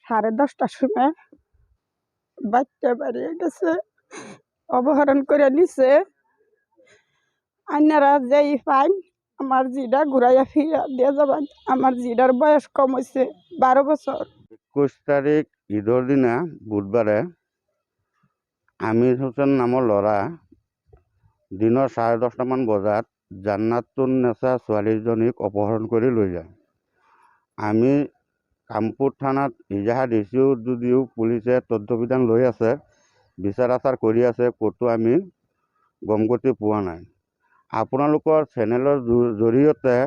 10:30টার সময় বাচ্চা বেরিয়ে গেছে, অপহরণ করে নিছে। আইনারা যেই পাইন আমার জিডা ঘুরাইয়া ফিরা দিয়ে যাবেন। আমার জিডার বয়স কম হয়েছে 12 বছর। 21 তারিখ ঈদৰ দিনা বুধবাৰে আমিৰ হুছেইন নামৰ ল'ৰা দিনৰ 10:30মান বজাত জান্নাতুন নেছা ছোৱালীজনীক অপহৰণ কৰি লৈ যায়। আমি কামপুৰ থানাত ইজাহাৰ দিছোঁ যদিও পুলিচে তথ্যবিধান লৈ আছে, বিচাৰ আচাৰ কৰি আছে, ক'তো আমি গমগতি পোৱা নাই। আপোনালোকৰ চেনেলৰ জৰিয়তে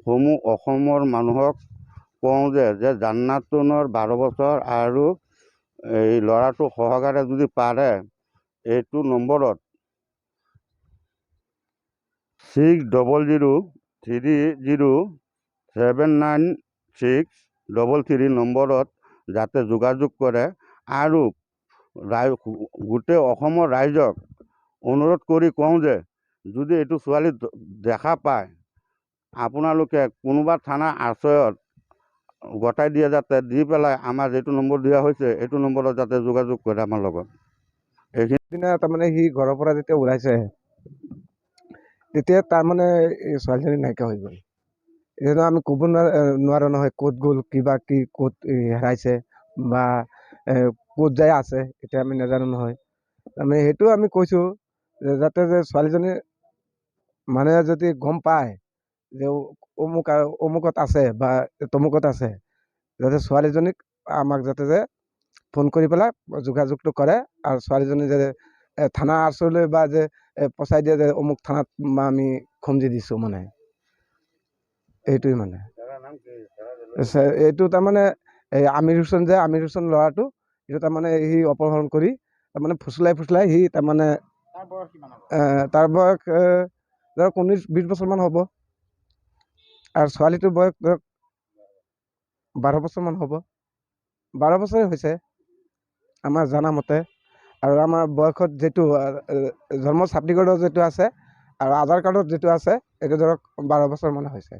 সমূহ অসমৰ মানুহক কওঁ যে জান্নাতুনৰ 12 বছৰ আৰু এই ল'ৰাটো সহকাৰে যদি পাৰে এইটো নম্বৰত 6003079633 নম্বৰত যাতে যোগাযোগ কৰে আৰু গোটেই অসমৰ ৰাইজক অনুৰোধ কৰি কওঁ যে যদি এইটো ছোৱালী দেখা পায় আপোনালোকে কোনোবা থানা আশ্ৰয়ত গতাই দিয়ে, যাতে দি পেলাই আমাৰ যেটো নম্বৰ দিয়া হৈছে এইটো নম্বৰত যাতে যোগাযোগ কৰে আমাৰ লগত। এইখিনি দিনা তাৰমানে সি ঘৰৰ পৰা যেতিয়া ওলাইছে তেতিয়া তাৰমানে এই ছোৱালীজনী নাইকিয়া হৈ গ'ল। এতিয়া আমি ক'ব নোৱাৰো নহয় ক'ত গ'ল, কিবা কি ক'ত হেৰাইছে বা ক'ত যাই আছে, এতিয়া আমি নাজানো নহয়। তাৰমানে সেইটো আমি কৈছোঁ যে যাতে যে ছোৱালীজনী মানে যদি গম পায় যে অমুকত আছে বা তমুকত আছে, যাতে ছোৱালীজনীক আমাক যাতে যে ফোন কৰি পেলাই যোগাযোগটো কৰে আৰু ছোৱালীজনী যে থানা আশ্ৰয়লৈ বা যে পচাই দিয়ে যে অমুক থানাত আমি খমজি দিছোঁ, মানে এইটোৱে মানে এইটো তাৰমানে এই আমিৰ হুছেইন ল'ৰাটো, এইটো তাৰমানে সি অপহৰণ কৰি তাৰমানে ফুচলাই সি তাৰমানে তাৰ বয়স ধৰক 19-20 বছৰমান হ'ব আৰু ছোৱালীটোৰ বয়স ধৰক 12 বছৰমান হ'ব। 12 বছৰে হৈছে আমাৰ জানা মতে। আৰু আমাৰ বয়সত যিটো জন্ম চাৰ্টিফিকেটত যিটো আছে আৰু আধাৰ কাৰ্ডত যিটো আছে এইটো ধৰক 12 বছৰ মানে হৈছে।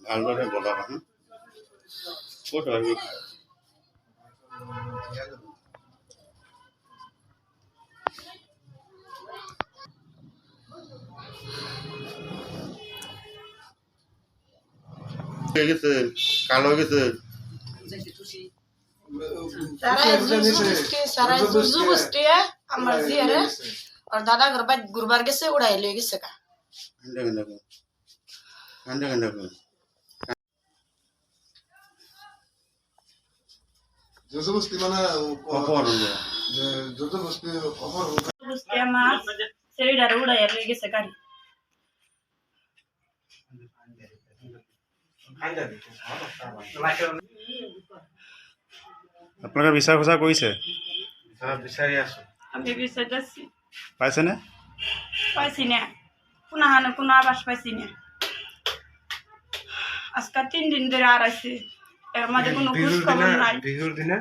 ভালদৰে বলা নহয় ক'ত হয় গেছে কালো গেছে আমার জিয়ারে আর দাদা ঘর বাইর গুরবার গেছে উড়াই লয়ে গেছে কা জোজবস্তি মানে জোজবস্তি আমার সেরিডারে উড়াই লয়ে গেছে গাড়ি। আপোনালোকে বিচাৰ খোজা কৰিছে? বিচাৰি আছো। আমি বিচার যাচ্ছি, পাইছেনে? পাইছি না, কোনো আবাস পাইছি না। আজকে 3 দিন ধরে আর আইছে, এর মধ্যে কোনো খোঁজ খবর নাই। বিহুর দিনে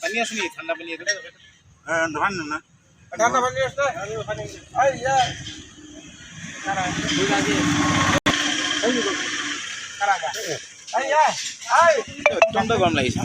পানী আছে নেকি? ঠাণ্ডা পানী আছে? ঠান্ডা পানি আছে অত্যন্ত গৰম লাগিছে।